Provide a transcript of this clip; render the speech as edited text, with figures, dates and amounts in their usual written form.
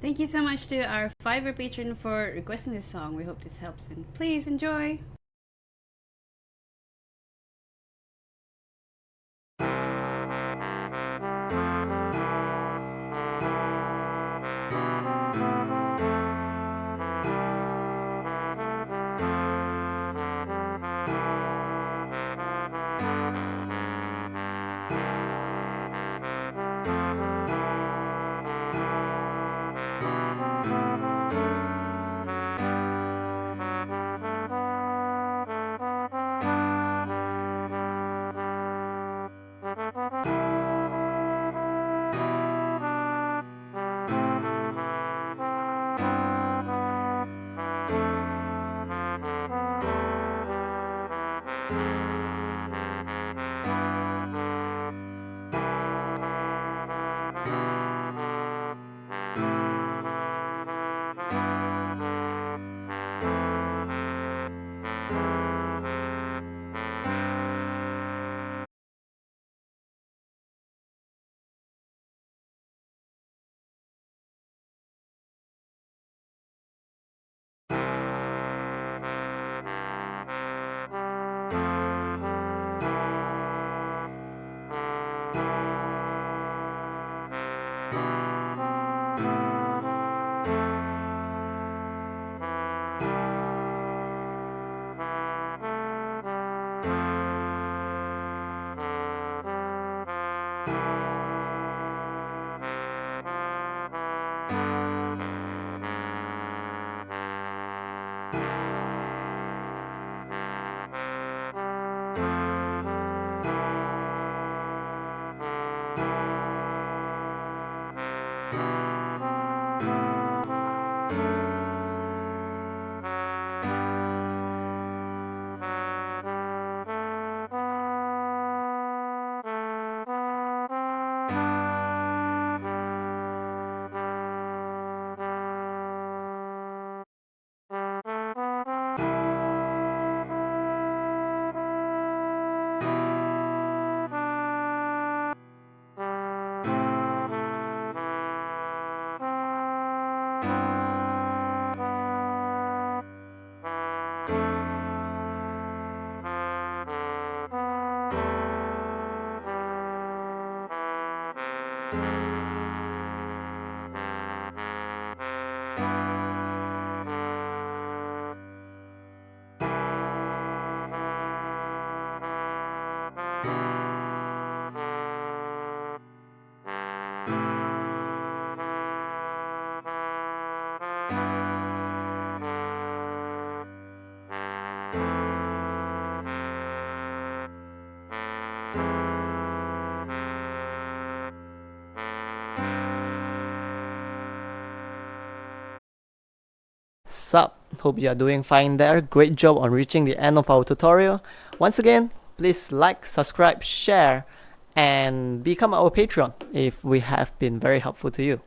Thank you so much to our Fiverr patron for requesting this song. We hope this helps, and please enjoy. Sup, hope you are doing fine there. Great job on reaching the end of our tutorial. Once again, please like, subscribe, share, and become our Patreon if we have been very helpful to you.